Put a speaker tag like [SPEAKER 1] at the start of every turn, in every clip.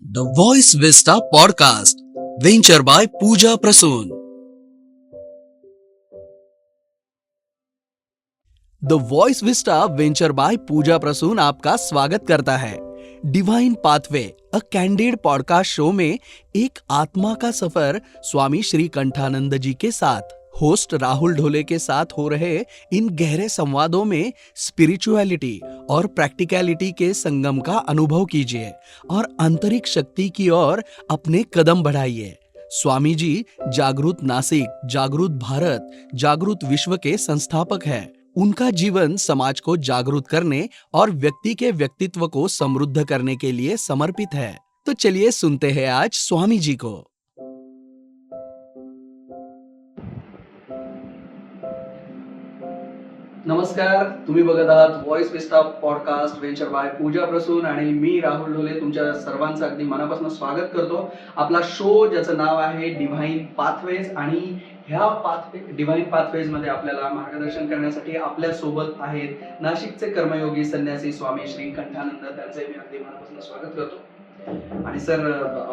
[SPEAKER 1] The Voice Vista Podcast, venture by Pooja Prasoon. The voice vista venture by Pooja Prasoon आपका स्वागत करता है। Divine pathway a candid podcast show में एक आत्मा का सफर स्वामी श्री कंठानंद जी के साथ होस्ट राहुल ढोले के साथ हो रहे इन गहरे संवादों में स्पिरिचुअलिटी और प्रैक्टिकलिटी के संगम का अनुभव कीजिए और आंतरिक शक्ति की ओर अपने कदम बढ़ाइए। स्वामी जी जागृत नासिक, जागृत भारत, जागृत विश्व के संस्थापक हैं। उनका जीवन समाज को जागरूक करने और व्यक्ति के व्यक्तित्व को समृद्ध करने के लिए समर्पित है। तो चलिए सुनते हैं आज स्वामी जी को। नमस्कार, तुम्ही बघत आहात voice vista podcast venture by Pooja Prasoon आणि मी राहुल ढोले तुमच्या सर्वांचं अगदी मनापासून स्वागत करतो। आपला शो ज्याचं नाव आहे डिव्हाइन पाथवेज आणि ह्या डिव्हाइन पाथवेज मध्ये आपल्याला मार्गदर्शन करण्यासाठी आपल्या सोबत आहेत नाशिकचे कर्मयोगी संन्यासी स्वामी श्री कंठानंद, त्यांचे मी अगदी मनापासून स्वागत करतो। आणि सर,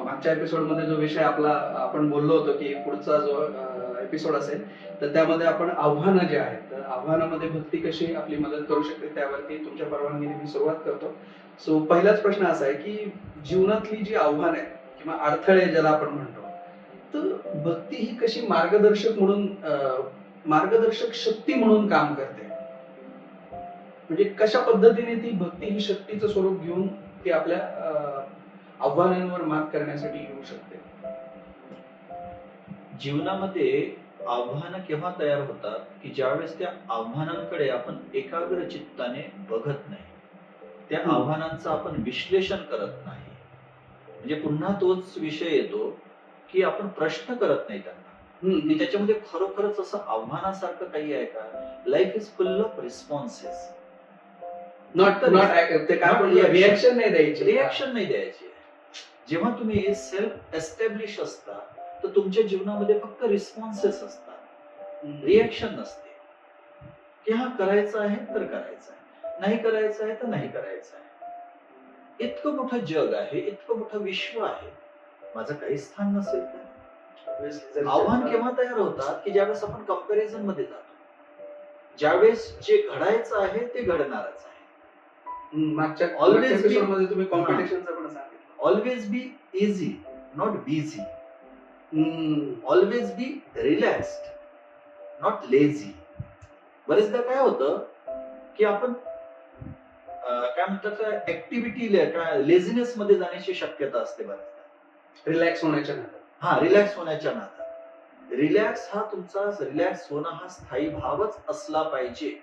[SPEAKER 1] मागच्या एपिसोड मध्ये जो विषय आपण बोललो होतो की पुढचा जो एपिसोड असेल तर त्यामध्ये आपण आव्हानं जे आहेत, तर आव्हानामध्ये भक्ती कशी आपली मदत करू शकते त्यावरती तुमच्या परवानगीने मी सुरुवात करतो। सो पहिलाच प्रश्न असा आहे की जीवनातली जी आव्हानं आहेत किंवा अडथळे ज्याला आपण म्हणतो, तर भक्ती ही कशी मार्गदर्शक शक्ती म्हणून काम करते, म्हणजे कशा पद्धतीने ती भक्ती ही शक्तीचं स्वरूप घेऊन ती आपल्या आव्हानांवर मात करण्यासाठी येऊ शकते।
[SPEAKER 2] जीवनामध्ये आव्हानं केव्हा तयार होतात की ज्यावेळेस त्या आव्हानांकडे आपण एकाग्र चित्ताने बघत नाही, त्या आव्हानांचं आपण विश्लेषण करत नाही। म्हणजे पुन्हा तोच विषय येतो की आपण प्रश्न करत नाही त्यांना की त्याच्यामध्ये खरोखरच असं आव्हानासारखं काही आहे का। Life is full of responses,
[SPEAKER 1] reaction
[SPEAKER 2] नाही द्यायची। जेव्हा तुम्ही सेल्फ एस्टॅब्लिश असता तर तुमच्या जीवनामध्ये फक्त रिस्पॉन्सेस असतात, रिएक्शन नसते की हा करायचं आहे तर करायचं आहे, नाही करायचं आहे तर नाही करायचं आहे। इतकं मोठं जग आहे, इतकं मोठं विश्व आहे, माझं काही स्थान नसेल तर। आव्हान केव्हा तयार होतात की ज्यावेळेस आपण कंपॅरिझन मध्ये जातो, ज्यावेळेस जे घडायचं आहे ते घडणारच आहे।
[SPEAKER 1] मागच्या
[SPEAKER 2] ऑलवेज
[SPEAKER 1] एपिसोडमध्ये तुम्ही कॉम्पिटिशनचं पण सांगितलं।
[SPEAKER 2] Always be easy, not busy. Always be relaxed, not lazy. बरेचदा काय होतं की आपण काय म्हणतात ऍक्टिव्हिटी लेझीनेस मध्ये जाण्याची शक्यता असते बरेचदा,
[SPEAKER 1] रिलॅक्स होण्याच्या नादात।
[SPEAKER 2] रिलॅक्स होण्याच्या नादात। रिलॅक्स होणं हा स्थायी भावच असला पाहिजे।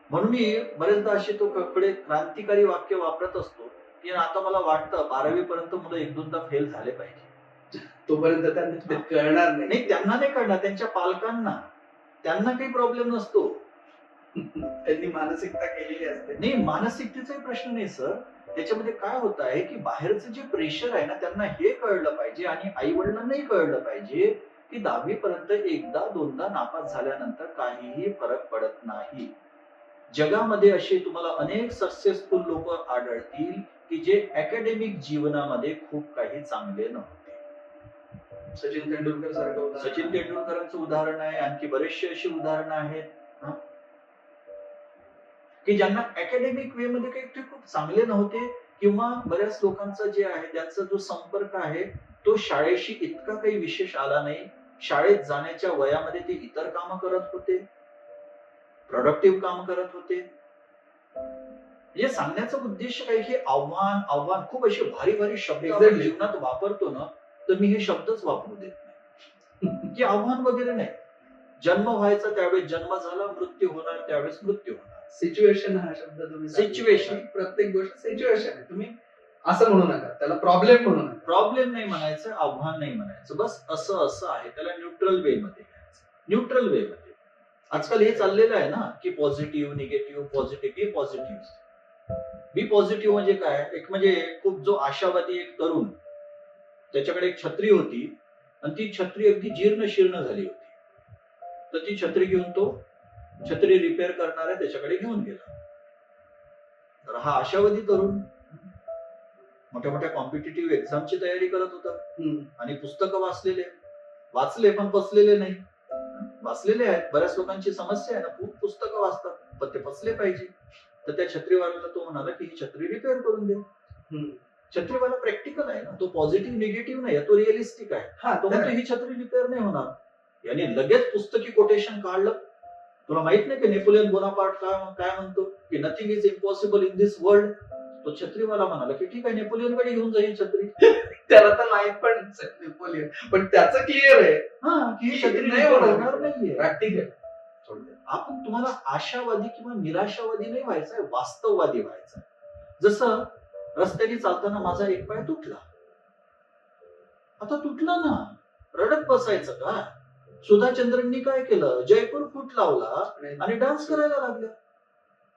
[SPEAKER 2] म्हणून मी बरेचदा अशी कडे क्रांतिकारी वाक्य वापरत असतो की आता मला वाटतं 12वी पर्यंत मुलं 1-2दा फेल झाले पाहिजे,
[SPEAKER 1] तोपर्यंत त्यांना कळणार
[SPEAKER 2] नाही। त्यांना नाही कळणार, त्यांच्या पालकांना, त्यांना काही प्रॉब्लेम नसतो,
[SPEAKER 1] त्यांनी मानसिकता केलेली असते।
[SPEAKER 2] नाही, मानसिकतेचाही प्रश्न नाही सर। त्याच्यामध्ये काय होत आहे की बाहेरचं जे प्रेशर आहे ना, त्यांना हे कळलं पाहिजे आणि आई वडिलांनाही कळलं पाहिजे की 10वी पर्यंत 1-2दा नापास झाल्यानंतर काहीही फरक पडत नाही। जगामध्ये असे तुम्हाला अनेक सक्सेसफुल लोक आढळतील की जे अकॅडमिक जीवनामध्ये खूप काही चांगले नव्हते।
[SPEAKER 1] सचिन तेंडुलकर सारखं,
[SPEAKER 2] सचिन तेंडुलकरांचं उदाहरण आहे, आणखी बरेचसे अशी उदाहरणं आहेत की ज्यांना अकॅडमिक वे मध्ये काही ते खूप चांगले नव्हते, किंवा बऱ्याच लोकांचा जे आहे त्यांचा जो संपर्क आहे तो शाळेशी इतका काही विशेष आला नाही। शाळेत जाण्याच्या वयामध्ये ते इतर कामं करत होते, प्रोडक्टिव्ह काम करत होते। म्हणजे सांगण्याचा उद्देश काय की आव्हान खूप असे भारी भारी शब्द आपण जीवनात वापरतो ना, तर मी हे शब्दच वापरू देत नाही की आव्हान वगैरे नाही। जन्म व्हायचा त्यावेळेस जन्म झाला, मृत्यू होणार त्यावेळेस मृत्यू होणार।
[SPEAKER 1] सिच्युएशन हा शब्द तुम्ही,
[SPEAKER 2] सिच्युएशन,
[SPEAKER 1] प्रत्येक गोष्ट सिच्युएशन आहे, तुम्ही असं म्हणू नका, त्याला प्रॉब्लेम म्हणू नका।
[SPEAKER 2] प्रॉब्लेम नाही म्हणायचं, आव्हान नाही म्हणायचं, बस असं आहे, त्याला न्यूट्रल वे मध्ये घ्यायचं। न्यूट्रल वे मध्ये आजकाल हे चाललेलं आहे ना की पॉझिटिव्ह, निगेटिव्ह, पॉझिटिव्ह, बी पॉझिटिव्ह। बी पॉझिटिव्ह म्हणजे काय, एक म्हणजे खूप जो आशावादी एक तरुण, त्याच्याकडे एक छत्री होती आणि ती छत्री अगदी जीर्ण शीर्ण झाली होती, तर ती छत्री घेऊन तो छत्री रिपेअर करणार आहे त्याच्याकडे घेऊन गेला। तर हा आशावादी तरुण मोठ्या मोठ्या कॉम्पिटिटिव्ह एक्झामची तयारी करत होता
[SPEAKER 1] हम्म.
[SPEAKER 2] आणि पुस्तकं वाचले पण पचलेले नाही. वाचलेले आहेत, बऱ्याच लोकांची समस्या आहे ना, खूप पुस्तकं वाचतात पण ते पचले पाहिजे. तर त्या छत्रीवाल्याला तो म्हणाला की ही छत्री रिपेअर करून दे.
[SPEAKER 1] हम्म.
[SPEAKER 2] छत्रीवाला प्रॅक्टिकल आहे ना, तो पॉझिटिव्ह निगेटिव्ह नाही, तो रिअलिस्टिक आहे.
[SPEAKER 1] हा
[SPEAKER 2] तो म्हणतो ही छत्री रिपेअर नाही होणार. याने लगेच पुस्तकी कोटेशन काढलं. तुला माहित नाही की नेपोलियन बोनापार्ट काय म्हणतो की nothing is impossible in this world. तो छत्रीवाला म्हणाला की ठीक आहे, नेपोलियन कडे घेऊन जाईल छत्री.
[SPEAKER 1] त्याला तर माहित पण नेपोलियन, पण त्याचं क्लिअर आहे
[SPEAKER 2] हा, की ही छत्री
[SPEAKER 1] नाही
[SPEAKER 2] repair
[SPEAKER 1] होणार.
[SPEAKER 2] होणार नाहीये.
[SPEAKER 1] प्रॅक्टिकल.
[SPEAKER 2] आपण तुम्हाला आशावादी किंवा निराशावादी नाही व्हायचंय, वास्तववादी व्हायचंय. जसं रस्त्याने चालताना माझा एक पाय तुटला. आता तुटला ना, रडत बसायचं का? सुधाचंद्रननी काय केलं, जयपूर फूट लावला आणि डान्स करायला लागल्या.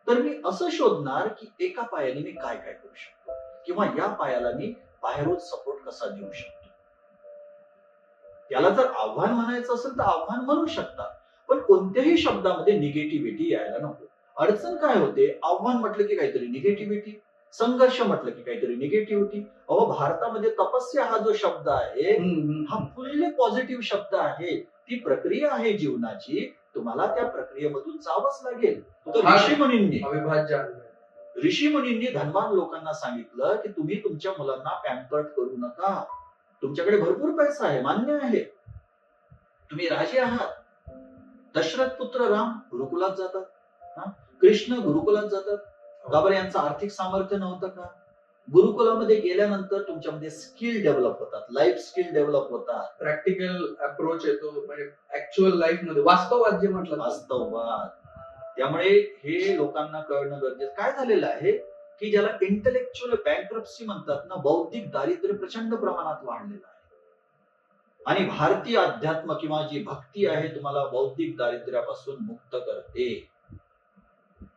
[SPEAKER 2] तर मी असं शोधणार की एका पायाने मी काय काय करू शकतो, किंवा या पायाला मी बाहेरून सपोर्ट कसा देऊ शकतो. त्याला जर आव्हान म्हणायचं असेल तर आव्हान म्हणू शकता, पण कोणत्याही शब्दामध्ये निगेटिव्हिटी यायला नको. अडचण काय होते, आव्हान म्हटलं की काहीतरी निगेटिव्हिटी, संघर्ष म्हटलं की काहीतरी निगेटिव्हिटी. अहो, भारतामध्ये तपस्या हा जो शब्द आहे हा फुल्ली पॉझिटिव्ह शब्द आहे. ती प्रक्रिया आहे जीवनाची, तुम्हाला त्या प्रक्रियेमधून जावंच लागेल. तर ऋषीमुनींनी
[SPEAKER 1] अविभाज्य आहे.
[SPEAKER 2] ऋषीमुनींनी धनवान लोकांना सांगितलं की तुम्ही तुमच्या मुलांना पॅम्पर्ड करू नका. तुमच्याकडे भरपूर पैसा आहे, मान्य आहे, तुम्ही राजे आहात. दशरथ पुत्र राम गुरुकुलात जातात, कृष्ण गुरुकुलात जातात. का बरं? यांचं आर्थिक सामर्थ्य नव्हतं का? गुरुकुलामध्ये गेल्यानंतर तुमच्यामध्ये स्किल डेव्हलप होतात, लाईफ स्किल डेव्हलप होतात.
[SPEAKER 1] प्रॅक्टिकल अप्रोच येतो, म्हणजे ऍक्च्युअल लाईफ मध्ये वास्तववाद जे म्हटलं
[SPEAKER 2] वास्तववाद. त्यामुळे हे लोकांना कळणं गरजेचं. काय झालेलं आहे की ज्याला इंटेलेक्च्युअल बँक्रप्सी म्हणतात ना, बौद्धिक दारिद्र्य प्रचंड प्रमाणात वाढलेलं आहे. आणि भारतीय अध्यात्म किंवा जी भक्ती आहे तुम्हाला बौद्धिक दारिद्र्यापासून मुक्त करते.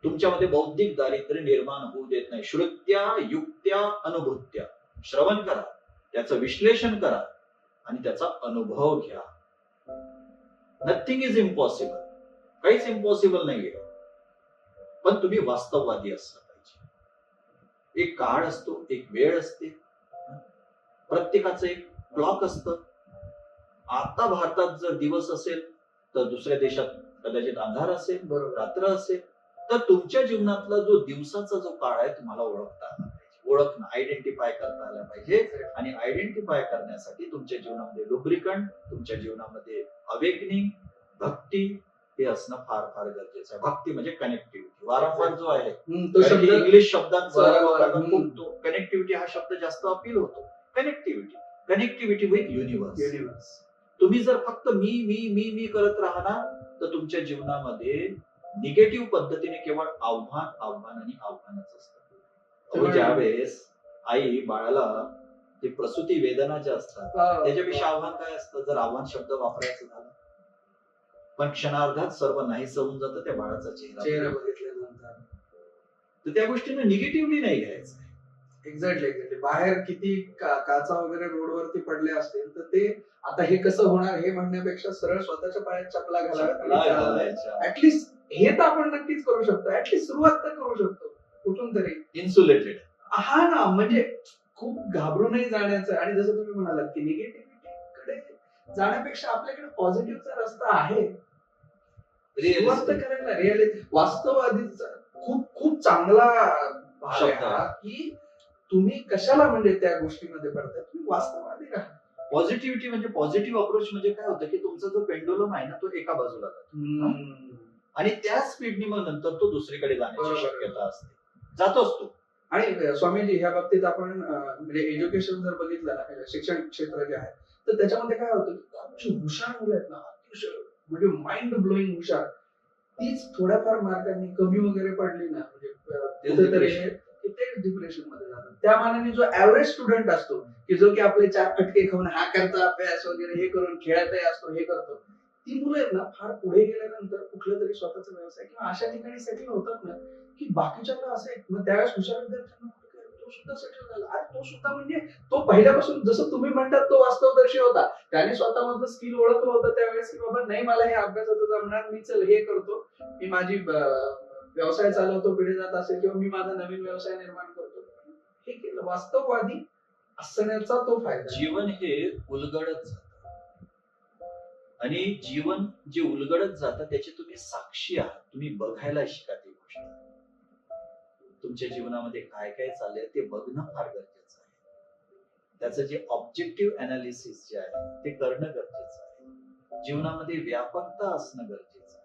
[SPEAKER 2] तुमच्यामध्ये बौद्धिक दारिद्र्य निर्माण होऊ देत नाही. श्रुत्या युक्त्या अनुभूत्या, श्रवण करा, त्याचं विश्लेषण करा आणि त्याचा अनुभव घ्या. नथिंग इज इम्पॉसिबल, काहीच इम्पॉसिबल नाहीये, पण तुम्ही वास्तववादी असला पाहिजे. एक काळ असतो, एक वेळ असते, प्रत्येकाचं एक क्लॉक असतं. आता भारतात जर दिवस असेल तर दुसऱ्या देशात कदाचित अंधार असेल,
[SPEAKER 1] बरोबर.
[SPEAKER 2] रात्र असेल. तर तुमच्या जीवनातला जो दिवसाचा जो काळ आहे तुम्हाला ओळखता आला पाहिजे, ओळखणं, आयडेंटिफाय करता आला पाहिजे. आणि आयडेंटिफाय करण्यासाठी तुमच्या जीवनामध्ये लुब्रिकंट, तुमच्या जीवनामध्ये अवेकनिंग, भक्ती हे असणं फार फार गरजेचं आहे. भक्ती म्हणजे कनेक्टिव्हिटी. वारंवार जो आहे
[SPEAKER 1] तो शब्द
[SPEAKER 2] इंग्लिश शब्दांचा
[SPEAKER 1] बरोबर.
[SPEAKER 2] लोकांना खूप तो कनेक्टिव्हिटी हा शब्द जास्त अपील होतो. Connectivity with universe. तुम्ही जर फक्त मी मी मी मी करत राहणार तर तुमच्या जीवनामध्ये निगेटिव्ह पद्धतीने केवळ आव्हान आणि आव्हानच असतं. ज्यावेळेस आई बाळाला ते प्रसूती वेदना ज्या असतात त्याच्यापेक्षा आव्हान काय असतं, जर आव्हान शब्द वापरायचं झालं, पण क्षणार्धात सर्व नाहीसं होऊन जातं त्या बाळाचा चेहरा
[SPEAKER 1] बघितल्यानंतर.
[SPEAKER 2] तर त्या गोष्टीने निगेटिव्हली नाही घ्यायचं.
[SPEAKER 1] एक्झॅक्टली. बाहेर किती काचा वगैरे रोडवरती पडले असतील तर ते आता हे कसं होणार हे म्हणण्यापेक्षा सरळ स्वतःच्या पायात चपला घालायच्या. ऍटलिस्ट हे तर आपण नक्कीच करू शकतो, ऍटलिस्ट सुरुवात तर करू शकतो कुठून तरी.
[SPEAKER 2] इन्सुलेटेड.
[SPEAKER 1] हा ना, म्हणजे खूप घाबरूनही जाण्याचं. आणि जसं तुम्ही म्हणालात की निगेटिव्हिटी कडे जाण्यापेक्षा आपल्याकडे पॉझिटिव्हचा रस्ता आहे. सुरुवात तर करायला रिअलिटी वास्तववादीचा खूप खूप चांगला भाग आहे हा, की तुम्ही कशाला म्हणजे त्या गोष्टीमध्ये पडताय, तुम्ही वास्तववादी राहा.
[SPEAKER 2] पॉझिटिव्हिटी म्हणजे पॉझिटिव्ह अप्रोच म्हणजे काय होतं की तुमचा जो पेंडुलम आहे ना तो एका बाजूला जातो आणि त्या स्पीडने मग नंतर तो दुसरीकडे जाण्याची शक्यता असते, जातोच तो.
[SPEAKER 1] आणि स्वामीजी ह्या बाबतीत आपण म्हणजे एज्युकेशन जर बघितलं ना, शिक्षण क्षेत्र जे आहे तर त्याच्यामध्ये काय होतं, खूप जी हुशार मुलं आहेत ना, म्हणजे माइंड ब्लोईंग हुशार, तीच थोड्याफार मार्कांनी कमी वगैरे पडली ना, म्हणजे ते डिप्रेशन मध्ये जातात. त्या मानाने जो ऍव्हरेज स्टुडंट असतो की जो की आपले 4 फटके खाऊन हा करतो अभ्यास वगैरे हे करून खेळतही असतो, हे करतो, ती मुलं आहेत ना फार पुढे गेल्यानंतर कुठलं तरी स्वतःचा व्यवसाय किंवा अशा ठिकाणी सेटल होतात ना की बाकीच्यांना असं आहे. मग त्यावेळेस हुशार विद्यार्थ्यांना तो सुद्धा सेटल झाला, आणि तो सुद्धा म्हणजे तो पहिल्यापासून जसं तुम्ही म्हणतात तो वास्तवदर्शी होता, त्याने स्वतःमधलं स्किल ओळखलं होतं त्यावेळेस की बाबा नाही मला हे अभ्यासाचं जमणार, मी चल हे करतो, मी माझी व्यवसाय चालवतो, पुढे जात असेल, किंवा मी माझा नवीन व्यवसाय निर्माण करतो. हे केलं. वास्तववादी असण्याचा तो फायदा.
[SPEAKER 2] जीवन हे उलगडत जातं आणि जीवन जे उलगडत जातं त्याचे तुम्ही साक्षी आहात. तुम्ही बघायला शिका ती गोष्ट. तुमच्या जीवनामध्ये काय काय चाललंय ते बघणं फार गरजेचं आहे. त्याचं जे ऑब्जेक्टिव्ह अनालिसिस जे आहे ते करणं गरजेचं आहे. जीवनामध्ये व्यापकता असणं गरजेचं आहे.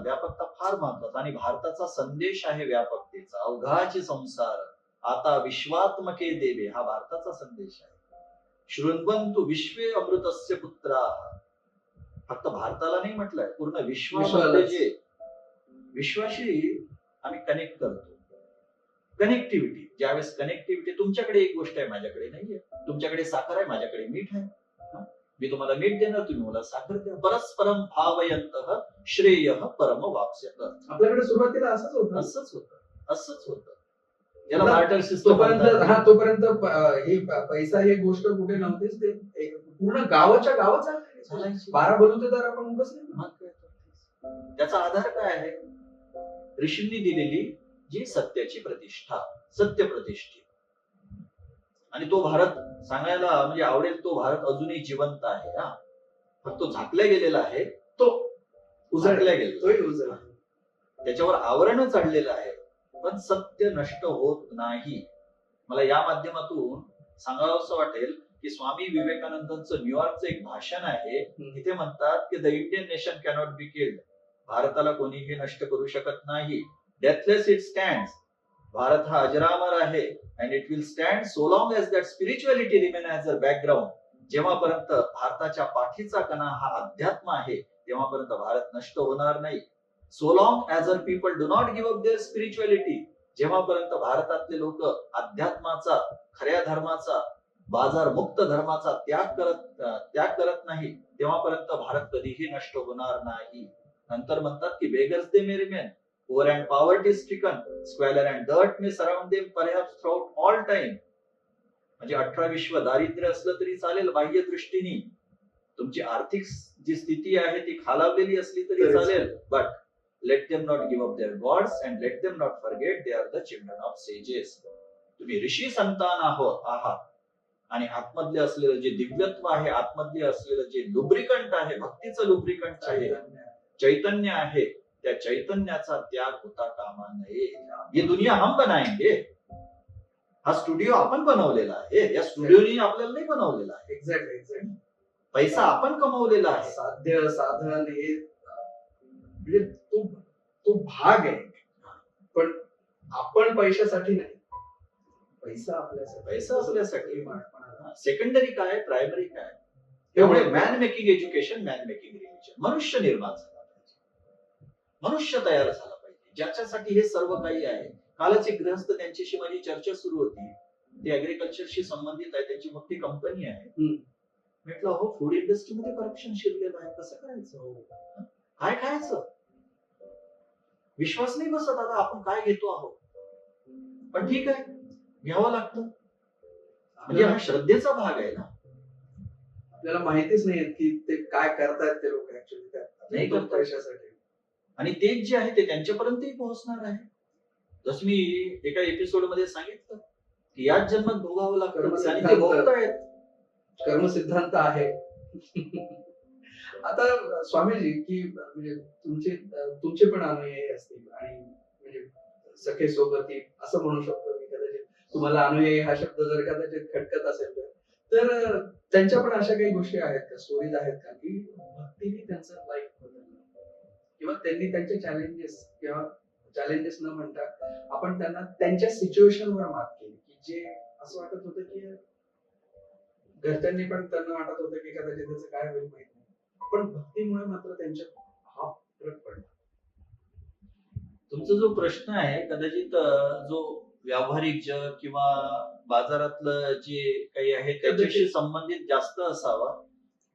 [SPEAKER 2] व्यापकता फार महत्वाचा. आणि भारताचा संदेश आहे व्यापकतेचा. अवघाचे संसार आता विश्वात्मके देवे, हा भारताचा संदेश आहे. शृण्वन्तु विश्वे अमृतस्य पुत्रा. फक्त भारताला नाही म्हटलंय, पूर्ण विश्वामध्ये जे विश्वाशी आम्ही कनेक्ट करतो. कनेक्टिव्हिटी, ज्यावेळेस कनेक्टिव्हिटी, तुमच्याकडे एक गोष्ट आहे माझ्याकडे नाहीये, तुमच्याकडे साखर आहे माझ्याकडे मीठ आहे, मी तुम्हाला मीठ देणार तुम्ही मला साखर द्या. परस्परम भावयन्तः श्रेयः परम वाप्स्यत.
[SPEAKER 1] आपल्याकडे सुरुवातीला
[SPEAKER 2] असंच होतं. याला बार्टर सिस्टम
[SPEAKER 1] तोपर्यंत ही पैसा ही गोष्ट कुठे नव्हतीच. ते पूर्ण गावाच्या गावाचा 12 बलुतेदार आपण उगाच नाही.
[SPEAKER 2] त्याचा आधार काय आहे? ऋषींनी दिलेली जी सत्याची प्रतिष्ठा, सत्य प्रतिष्ठित. आणि तो भारत सांगायला म्हणजे आवडेल, तो भारत अजूनही जिवंत आहे. फक्त तो झाकला गेलेला आहे, तो उजळला गेलेला, त्याच्यावर आवरण चढलेलं आहे, पण सत्य नष्ट होत नाही. मला या माध्यमातून सांगावंसं वाटेल की स्वामी विवेकानंदांचं न्यूयॉर्कचं एक भाषण आहे. तिथे म्हणतात की the Indian nation cannot be killed. भारताला कोणीही नष्ट करू शकत नाही. Deathless it stands. भारत हा अजरामर आहे. And it will stand so long as that spirituality remain as a background. जेव्हापर्यंत भारताच्या पाठीचा कणा हा अध्यात्म आहे तेव्हापर्यंत भारत नष्ट होणार नाही. So long as a people do not give up their spirituality. जेव्हापर्यंत भारतातले लोक अध्यात्माचा, खऱ्या धर्माचा, बाजार मुक्त धर्माचा त्याग करत नाही तेव्हापर्यंत भारत कधीही नष्ट होणार नाही. नंतर म्हणतात की beggars they may remain, poor and poverty stricken, squalor and dirt may surround them perhaps throughout all time. म्हणजे 18 विश्व दारिद्र्य असलं तरी चालेल बाह्य दृष्टीने, तुमची आर्थिक जी स्थिती आहे ती खालावलेली असली तरी चालेल, but let them not give up their gods and let them not forget they are the children of sages. तुम्ही ऋषी संतान आहात आणि आतमधले असलेलं जे दिव्यत्व आहे, आतमधले असलेलं जे लुब्रिकंट आहे, भक्तीचं लुब्रिकंट आहे, चैतन्य आहे, त्या चैतन्याचा त्याग होता कामा नये. ही दुनिया हम बनाएंगे. हा स्टुडिओ आपण बनवलेला आहे, या स्टुडिओनी आपल्याला नाही बनवलेला आहे.
[SPEAKER 1] एक्झॅक्ट.
[SPEAKER 2] पैसा आपण कमवलेला आहे.
[SPEAKER 1] साध्य साधन हे म्हणजे तो भाग आहे, पण आपण पैशासाठी नाही. पैसा आपल्यासाठी.
[SPEAKER 2] सेकंडरी काय, प्रायमरी काय. त्यामुळे man making education, man making religion. मनुष्य निर्माण झाला पाहिजे, मनुष्य तयार झाला पाहिजे, ज्याच्यासाठी हे सर्व काही आहे. कालच एक गृहस्थ, त्यांच्याशी माझी चर्चा सुरू होती. ते ऍग्रिकल्चरशी संबंधित आहे, त्यांची मोठी कंपनी आहे. म्हटलं हो, फूड इंडस्ट्रीमध्ये करप्शन शिरलेलं आहे, कसं करायचं, काय खायचं, विश्वास नाही बसत आता आपण काय घेतो आहोत. पण ठीक आहे, घ्यावं लागतं, म्हणजे हा श्रद्धेचा भाग आहे ना.
[SPEAKER 1] आपल्याला माहितीच नाही की ते काय करतायत ते लोक ऍक्च्युअली
[SPEAKER 2] नाही करत
[SPEAKER 1] पैशासाठी.
[SPEAKER 2] आणि तेच जे आहे ते त्यांच्यापर्यंतही पोहोचणार आहे. जसं मी एका एपिसोड मध्ये सांगितलं की याच जन्मात भोगावं लागतं आणि ते भोगतायत.
[SPEAKER 1] कर्मसिद्धांत आहे. आता स्वामीजी, की म्हणजे तुमचे पण अनुयायी असतील आणि म्हणजे सखे सोबती असं म्हणू शकतो मी, कदाचित तुम्हाला अनुयायी हा शब्द जर कदाचित खटकत असेल तर त्यांच्या पण अशा काही गोष्टी आहेत का, स्टोरीज आहेत का, की भक्तीने त्यांचं लाईफ बदललं किंवा त्यांनी त्यांचे चॅलेंजेस न म्हणता आपण त्यांना त्यांच्या सिच्युएशनवर मात केली, की जे असं वाटत होतं की घरच्यांनी पण त्यांना वाटत होतं की कदाचित त्याचं काय होईल माहित नाही, पण भक्तीमुळे मात्र त्यांच्या हा फरक पडला.
[SPEAKER 2] तुमचा जो प्रश्न आहे कदाचित जो व्यावहारिक जग किंवा बाजारातलं जे काही आहे त्याच्याशी संबंधित जास्त असावा.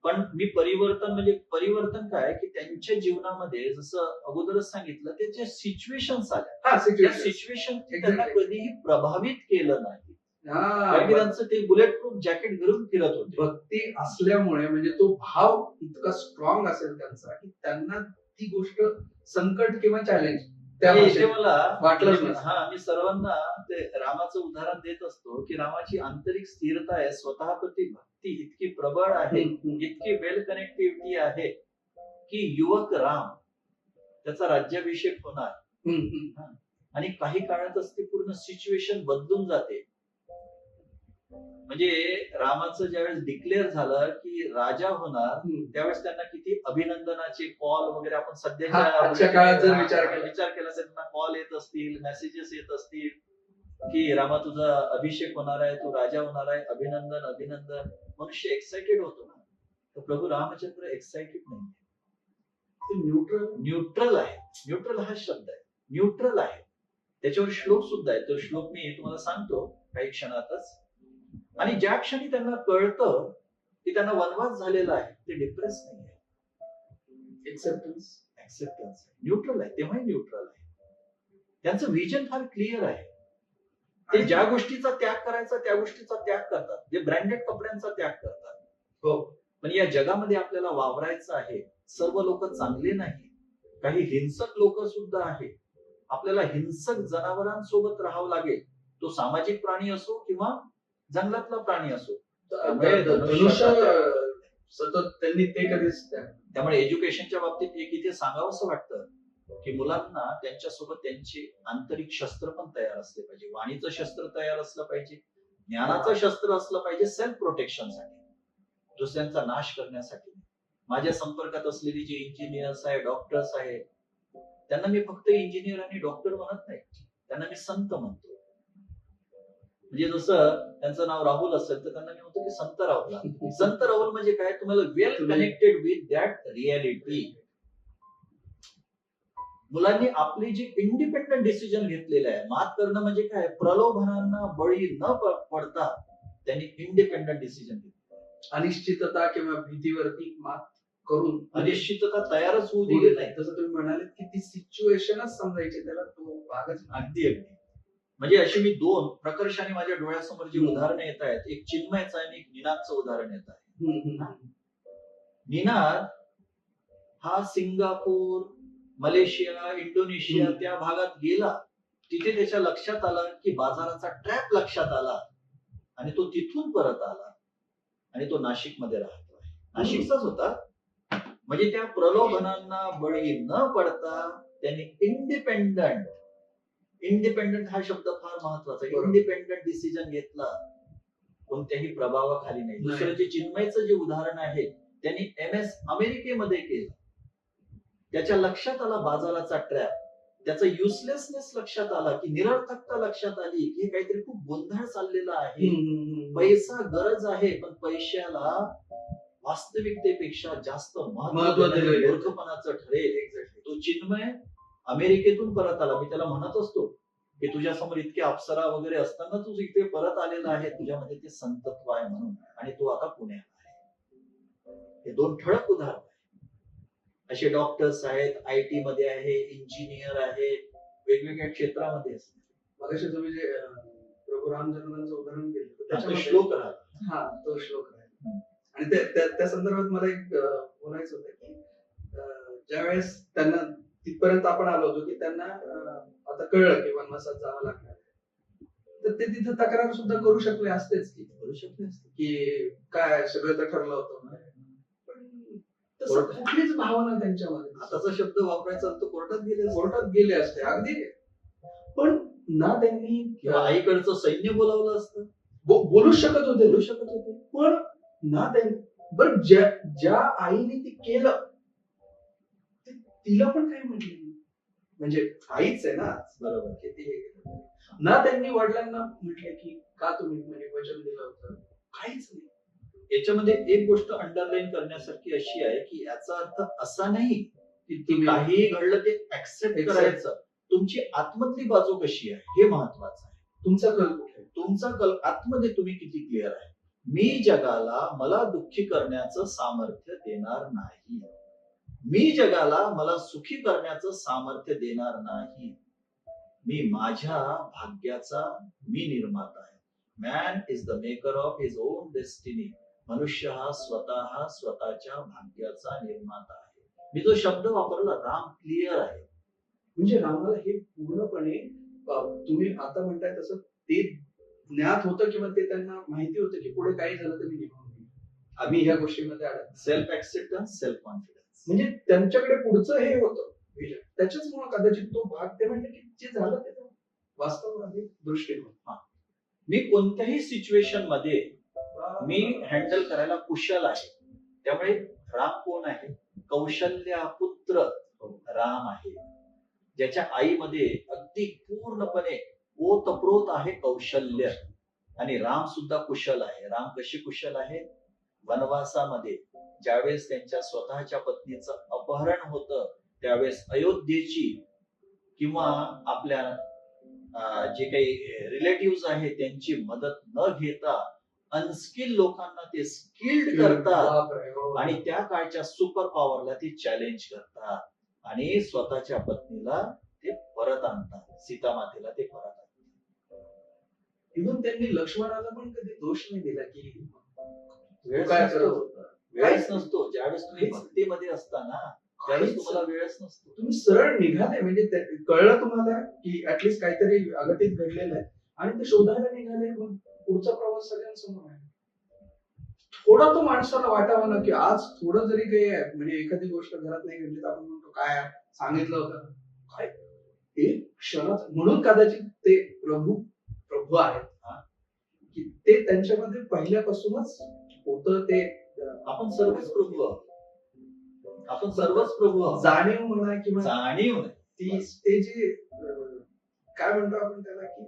[SPEAKER 2] पण मी परिवर्तन काय की त्यांच्या जीवनामध्ये जसं अगोदरच सांगितलं, त्याचे सिच्युएशन्स आल्या, त्या सिच्युएशन त्यांना कधीही प्रभावित केलं नाही. त्यांचं ते बुलेट प्रूफ जॅकेट घालून फिरत होते.
[SPEAKER 1] भक्ती असल्यामुळे म्हणजे तो भाव इतका स्ट्रॉंग असेल त्यांचा की त्यांना ती गोष्ट संकट किंवा चॅलेंज त्या
[SPEAKER 2] हे
[SPEAKER 1] भाषेत
[SPEAKER 2] मला
[SPEAKER 1] वाटलंच नाही.
[SPEAKER 2] मी सर्वांना ते रामाचं उदाहरण देत असतो की रामाची आंतरिक स्थिरता आहे, स्वतःप्रती भक्ती इतकी प्रबळ आहे, इतकी वेल कनेक्टिव्हिटी आहे की युवक राम त्याचा राज्याभिषेक होणार आणि काही काळातच ती पूर्ण सिच्युएशन बदलून जाते. म्हणजे रामाचं ज्यावेळेस डिक्लेअर झालं की राजा होणार, त्यावेळेस त्यांना किती अभिनंदनाचे कॉल वगैरे आपण
[SPEAKER 1] आजच्या काळात जर विचार
[SPEAKER 2] केला तर त्यांना कॉल येत असतील, मेसेजेस येत असतील की रामा तुझा अभिषेक होणार आहे, तू राजा होणार आहे, अभिनंदन अभिनंदन. मनुष्य एक्साइटेड होतो ना. तर प्रभू रामचंद्र एक्साइटेड नाही, न्यूट्रल आहे. न्यूट्रल हा शब्द आहे, न्यूट्रल आहे. त्याच्यावर श्लोक सुद्धा आहे. तो श्लोक मी तुम्हाला सांगतो काही क्षणातच. आणि ज्या क्षणी त्यांना कळतं की त्यांना वनवास झालेला आहे, ते डिप्रेस नाही आहे. ऍक्सेप्टन्स न्यूट्रल आहे, तेव्हाही न्यूट्रल आहे. त्यांचं विजन फार क्लिअर आहे. ते ज्या गोष्टीचा त्याग करायचा त्या गोष्टीचा त्याग करतात, जे ब्रँडेड कपड्यांचा त्याग करतात.
[SPEAKER 1] हो,
[SPEAKER 2] पण या जगामध्ये आपल्याला वावरायचं आहे. सर्व लोक चांगले नाही, काही हिंसक लोक सुद्धा आहेत. आपल्याला हिंसक जनावरांसोबत राहावं लागेल, तो सामाजिक प्राणी असो किंवा जंगलातला प्राणी असो.
[SPEAKER 1] धनुष्य सतत त्यांनी ते कधीच
[SPEAKER 2] त्यामुळे एज्युकेशनच्या बाबतीत एक इथे सांगावंसं वाटतं की मुलांना त्यांच्यासोबत त्यांची आंतरिक शस्त्र पण तयार असले पाहिजे. वाणीचं शस्त्र तयार असलं पाहिजे, ज्ञानाचं शस्त्र असलं पाहिजे, सेल्फ प्रोटेक्शनसाठी, दुसऱ्यांचा नाश करण्यासाठी. माझ्या संपर्कात असलेली जी इंजिनियर्स आहे, डॉक्टर्स आहेत, त्यांना मी फक्त इंजिनियर आणि डॉक्टर म्हणत नाही, त्यांना मी संत म्हणतो. म्हणजे जसं त्यांचं नाव राहुल असेल तर त्यांना मी म्हणतो की संत राहुल. संत राहुल म्हणजे काय, तुम्हाला वेल कनेक्टेड विथ दॅट रियालिटी. मुलांनी आपली जी इंडिपेंडंट डिसिजन घेतलेलं आहे, मात करणं म्हणजे काय, प्रलोभनांना बळी न पडता त्यांनी इंडिपेंडंट डिसिजन घेतलं.
[SPEAKER 1] अनिश्चितता किंवा भीतीवरती मात करून
[SPEAKER 2] अनिश्चितता तयारच होऊ दिली नाही.
[SPEAKER 1] जसं तुम्ही म्हणाले की ती सिच्युएशनच समजायची, त्याला तो भागच
[SPEAKER 2] अगदी अगदी. म्हणजे अशी मी दोन प्रकर्षाने माझ्या डोळ्यासमोर जी उदाहरणं येत आहेत, एक चिन्मयचं आणि एक निनादचं उदाहरण येत आहे. निनाद हा सिंगापूर, मलेशिया, इंडोनेशिया त्या भागात गेला. तिथे त्याच्या लक्षात आलं की बाजाराचा ट्रॅप लक्षात आला आणि तो तिथून परत आला आणि तो नाशिकमध्ये राहतोय. नाशिकचाच होता. म्हणजे त्या प्रलोभनांना बळी न पडता त्यांनी इंडिपेंडंट हा शब्द फार महत्वाचा आहे. इंडिपेंडंट डिसिजन घेतला, कोणत्याही प्रभावाखाली नाही. दुसरं जे चिन्मयचं जे उदाहरण आहे, त्यांनी MS अमेरिकेमध्ये केलं. त्याच्या लक्षात आला बाजाराचा ट्रॅप, त्याचा युजलेसनेस लक्षात आला, की निरर्थकता लक्षात आली की हे काहीतरी खूप गोंधळ चाललेला आहे. पैसा गरज आहे, पण पैशाला वास्तविकतेपेक्षा जास्त महत्त्व दिलं मूर्खपणाचं ठरेल. तो चिन्मय अमेरिकेतून परत आला. मी त्याला म्हणत असतो की तुझ्या समोर इतके अप्सरा वगैरे असताना तू इथे परत आलेला आहे, तुझ्यामध्ये ते संतत्व आहे म्हणून, आणि तो आता पुण्यात आहे. हे दोन ठळक उदाहरण. असे डॉक्टर्स आहेत, IT मध्ये आहे, इंजिनियर आहे, वेगवेगळ्या क्षेत्रामध्ये असतात.
[SPEAKER 1] मगाशी तुम्ही जे प्रभू रामचंद्रांचं उदाहरण दिलं
[SPEAKER 2] त्याचा श्लोक राहतो.
[SPEAKER 1] हा, तो श्लोक आहे. आणि त्या संदर्भात मला एक बोलायचं होतं की ज्यावेळेस त्यांना तिथपर्यंत आपण आलो होतो की त्यांना आता कळलं की वनवासात जावं लागणार, तर ते तिथे तक्रार सुद्धा करू शकले असतेच की काय सगळं तर ठरलं होतं, पण तसं कुठलीच भावना त्यांच्यामध्ये.
[SPEAKER 2] आताचा शब्द वापरायचा तर
[SPEAKER 1] कोर्टात गेले असते अगदी. पण ना त्यांनी
[SPEAKER 2] किंवा आईकडचं सैन्य बोलावलं असतं,
[SPEAKER 1] बोलू शकत होते, पण ना त्यांनी. बरं, ज्या आईने ते केलं तिला पण काही म्हटलं नाही, म्हणजे आईच आहे ना, बरोबर, ना त्यांनी वडिलांना म्हटलं की का तुम्ही म्हणजे वचन दिलं होतं, काहीच नाही.
[SPEAKER 2] याच्यामध्ये एक गोष्ट अंडरलाईन करण्यासारखी अशी आहे की याचा अर्थ असा नाही की काहीही घडलं ते ऍक्सेप्ट करायचं. तुमची आतमधली बाजू कशी आहे हे महत्वाचं आहे.
[SPEAKER 1] तुमचा कल कुठे,
[SPEAKER 2] तुमचा कल आतमध्ये तुम्ही किती क्लिअर आहे. मी जगाला मला दुःखी करण्याचं सामर्थ्य देणार नाही, मी जगाला मला सुखी करण्याचं सामर्थ्य देणार नाही. मी माझ्या भाग्याचा मी निर्माता आहे. Man is the maker of his on destiny. मनुष्य हा स्वतःच्या भाग्याचा निर्माता आहे. मी जो शब्द वापरला राम क्लिअर आहे.
[SPEAKER 1] म्हणजे रामाला हे पूर्णपणे तुम्ही आता म्हणताय तसं ते ज्ञात होतं किंवा ते त्यांना माहिती होतं की पुढे काही झालं तर मी निभावून घेईन. आम्ही ह्या गोष्टीमध्ये अडकलो.
[SPEAKER 2] Self acceptance, self confidence.
[SPEAKER 1] म्हणजे त्यांच्याकडे पुढचं हे होतं विजन. त्याच्याचमुळे कदाचित तो भाग ते म्हणते की जे झालं ते वास्तववादी दृष्टिकोन.
[SPEAKER 2] मी कोणत्याही सिच्युएशन मध्ये मी हँडल करायला कुशल आहे. त्यामुळे राम कोण आहे? कौशल्या पुत्र राम आहे, ज्याच्या आईमध्ये अगदी पूर्णपणे ओतप्रोत आहे कौशल्य. आणि राम सुद्धा कुशल आहे. राम कशी कुशल आहे? वनवासामध्ये ज्यावेळेस त्यांच्या स्वतःच्या पत्नीचं अपहरण होतं त्यावेळेस अयोध्येची किंवा आपल्या जे काही रिलेटिव्ह आहेत त्यांची मदत न घेता अनस्किल लोकांना ते स्किल्ड करतात आणि त्या काळच्या सुपर पॉवरला ते चॅलेंज करतात आणि स्वतःच्या पत्नीला ते परत आणतात, सीतामातेला ते परत आणतात.
[SPEAKER 1] इव्हन त्यांनी लक्ष्मणाला पण कधी दोष नाही दिला की
[SPEAKER 2] वेळच
[SPEAKER 1] काय
[SPEAKER 2] नसतो.
[SPEAKER 1] करत होता.
[SPEAKER 2] वेळच नसतो. ज्यावेळेस तुम्ही भक्तीमध्ये असताना त्यावेळेस तुम्हाला वेळच नसतो.
[SPEAKER 1] तुम्ही सरळ निघाले म्हणजे कळलं तुम्हाला की ऍटलीस्ट काहीतरी अघटित घडलेलं आहे आणि ते शोधायला निघाले. मग पुढचा प्रवास सगळ्यांसमोर आहे. थोडा तो माणसाला वाटावा ना की आज थोडं जरी काही आहे म्हणजे एखादी गोष्ट घरात नाही घडली तर आपण म्हणतो काय सांगितलं होतं काय एक क्षणात. म्हणून कदाचित ते प्रभू आहेत की ते त्यांच्यामध्ये पहिल्यापासूनच होतं ते.
[SPEAKER 2] आपण सर्वच प्रभू आहोत. आपण सर्वच प्रभू आहोत.
[SPEAKER 1] जाणीव म्हणा किंवा
[SPEAKER 2] जाणीव
[SPEAKER 1] ती ते जे काय म्हणतो आपण त्याला की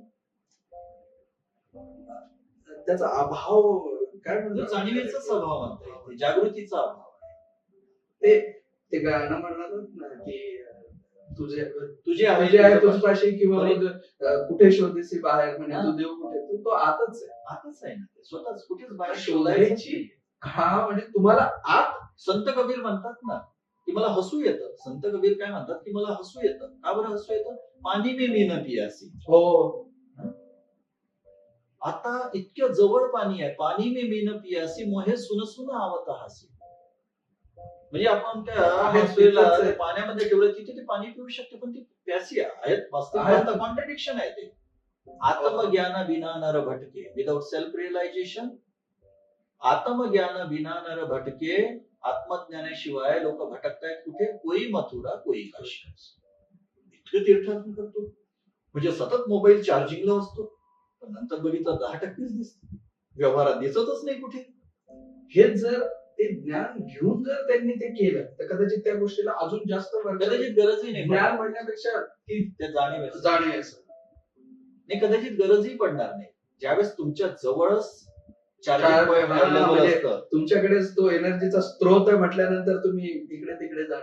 [SPEAKER 1] त्याचा अभाव काय म्हणतो,
[SPEAKER 2] जाणीवेचा स्वभाव म्हणता येईल, जागृतीचा अभाव.
[SPEAKER 1] ते ते गाणं म्हणणार ना की तुझे
[SPEAKER 2] तुझे
[SPEAKER 1] आहे तुझपाशी किंवा मग कुठे शोधेसी बाहेर म्हणजे तू देव कुठे तो आतच आहे.
[SPEAKER 2] आतच आहे ना ते. स्वतःच कुठेच बाहेर
[SPEAKER 1] शोधायची. हा म्हणजे तुम्हाला आत.
[SPEAKER 2] संत कबीर म्हणतात ना की मला हसू येतं. संत कबीर काय म्हणतात की मला हसू येतं. का बरं हसू येतं? पाणी में मी न पियासी.
[SPEAKER 1] हो.
[SPEAKER 2] आता इतक्या जवळ पाणी आहे. पाणी में मी न पियासी मोहे सुन सुन आवत हासी. म्हणजे आपण त्या हसुला पाण्यामध्ये ठेवलं तिथे ते पाणी पिऊ शकते पण ती प्यासी आहेत. वास्तविक कॉन्ट्रडिक्शन आहे ते. आत्मज्ञान विना नर भटके. Without self realisation. आत्मज्ञान विना नर भटके. आत्मज्ञानाशिवाय लोक भटकतायत कुठे? कोई मथुरा कोई काशी. इतकं तीर्थाटन करतो म्हणजे सतत मोबाईल चार्जिंगला असतो पण नंतर बघितलं 10%च दिसत. व्यवहारात दिसतच नाही कुठे.
[SPEAKER 1] हेच जर ते ज्ञान घेऊन जर त्यांनी ते केलं तर कदाचित त्या गोष्टीला अजून जास्त
[SPEAKER 2] कदाचित गरजही नाही.
[SPEAKER 1] ज्ञान म्हणण्यापेक्षा ती
[SPEAKER 2] त्या जाणीव
[SPEAKER 1] नाही
[SPEAKER 2] कदाचित गरजही पडणार नाही. ज्यावेळेस तुमच्या जवळच
[SPEAKER 1] म्हणजे तुमच्याकडेच तो एनर्जीचा स्त्रोत आहे म्हटल्यानंतर तुम्ही इकडे तिकडे जा.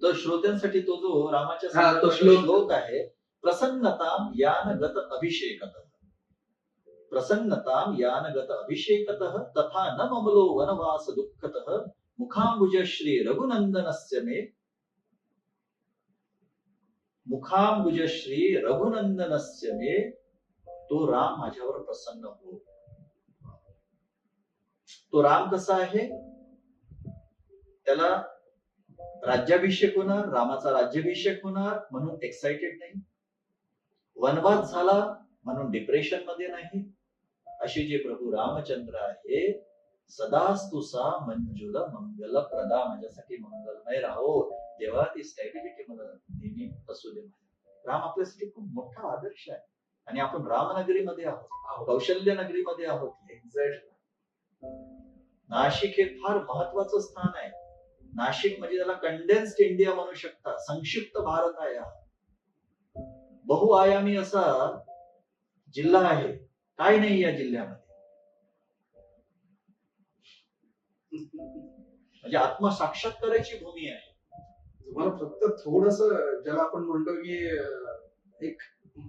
[SPEAKER 2] तर श्रोत्यांसाठी तो जो रामाच्या
[SPEAKER 1] तो
[SPEAKER 2] श्लोक आहे, प्रसन्नताम यानगत अभिषेकतः. प्रसन्नताम यानगत अभिषेकतः तथा न ममलो वनवास दुःखतः मुखाम्बुज श्री रघुनंदनस्य मे. मुखाम्बुज श्री रघुनंदनस्य मे. तो राम माझ्यावर प्रसन्न हो. तो राम कसा आहे? त्याला राज्याभिषेक होणार, रामाचा राज्याभिषेक होणार म्हणून एक्साइटेड नाही. वनवास झाला म्हणून डिप्रेशन मध्ये नाही. असे जे प्रभू रामचंद्र आहे, सदास्तुसा मंजुल मंगल प्रदा. माझ्यासाठी मंगलमय राहो देवा. ती स्टॅबिलिटी मला नेहमी असू दे. राम आपल्यासाठी खूप मोठा आदर्श आहे आणि आपण रामनगरीमध्ये आहोत, कौशल्य नगरीमध्ये आहोत. एक्झॅक्ट. नाशिक हे फार महत्वाचं स्थान आहे. नाशिक म्हणजे त्याला कंडेन्स्ड इंडिया म्हणू शकता. संक्षिप्त भारत आहे हा. बहुआयामी असा जिल्हा आहे. काय नाही या जिल्ह्यामध्ये. म्हणजे आत्मसाक्षात्काराची भूमी आहे.
[SPEAKER 1] तुम्हाला फक्त थोडस ज्याला आपण म्हणतो की एक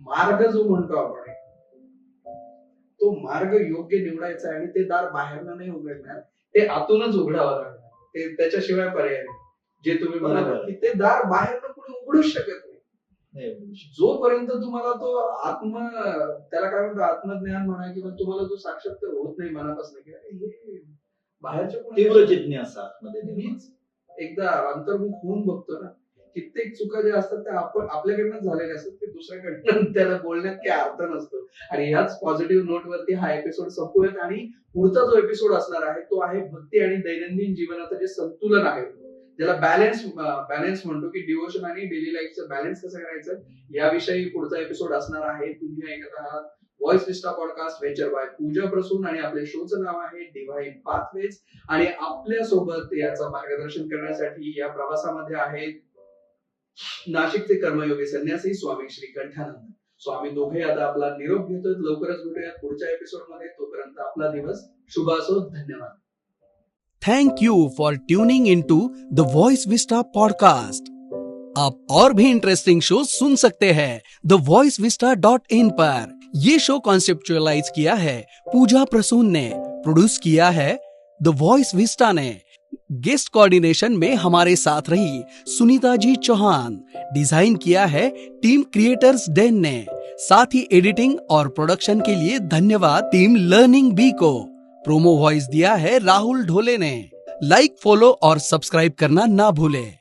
[SPEAKER 1] मार्ग जो म्हणतो आपण तो मार्ग योग्य निवडायचा आणि ते दार बाहेरनं नाही उघडणार, ते आतूनच उघडावं लागणार. ते त्याच्याशिवाय पर्याय नाही. जे तुम्ही म्हणाल की ते दार बाहेरनं कुठे उघडूच शकत नाही. जोपर्यंत तुम्हाला तो त्याला काय म्हणतो आत्मज्ञान म्हणा किंवा तुम्हाला जो साक्षात्कार होत नाही मनापासून की बाहेरच्या
[SPEAKER 2] तीव्र जिज्ञासा मध्ये
[SPEAKER 1] मीच एकदा अंतर्मुख होऊन बघतो ना कित्येक चुका ज्या असतात त्या आपण आपल्याकडनं झालेल्या असतात ते दुसऱ्याकडनं त्याला बोलण्यात काही अर्थ नसतो. आणि ह्याच पॉझिटिव्ह नोटवरती हा एपिसोड संपूयात आणि पुढचा जो एपिसोड असणार आहे तो आहे भक्ती आणि दैनंदिन जीवनाचं जे संतुलन आहे ज्याला बॅलन्स म्हणतो की डिवोशन आणि डेली लाईफचं बॅलन्स कसं करायचं याविषयी पुढचा एपिसोड असणार आहे. तुम्ही ऐकत आहात व्हॉइस विस्टा podcast venture bye Pooja Prasoon आणि आपल्या शोचं नाव आहे डिव्हाइन पाथवेज. आणि आपल्या सोबत याचं मार्गदर्शन करण्यासाठी या प्रवासामध्ये आहेत नाशिकचे कर्मयोगी संन्यासी स्वामी श्री कंठानंद. स्वामी दोघे आता आपला निरोप घेतोय. लवकरच भेटूयात पुढच्या एपिसोड मध्ये. तोपर्यंत आपला दिवस शुभ असो. धन्यवाद.
[SPEAKER 3] Thank you for tuning into the voice vista podcast. आप और भी इंटरेस्टिंग शो सुन सकते हैं thevoicevista.in पर. ये शो कॉन्सेप्चुअलाइज किया है पूजा प्रसून ने, प्रोड्यूस किया है द वॉइस विस्टा ने. गेस्ट कोऑर्डिनेशन में हमारे साथ रही सुनीता जी चौहान. डिजाइन किया है टीम क्रिएटर्स डेन ने. साथ ही एडिटिंग और प्रोडक्शन के लिए धन्यवाद टीम लर्निंग बी को. प्रोमो वॉइस दिया है राहुल ढोले ने. लाइक, फॉलो और सब्सक्राइब करना ना भूलें.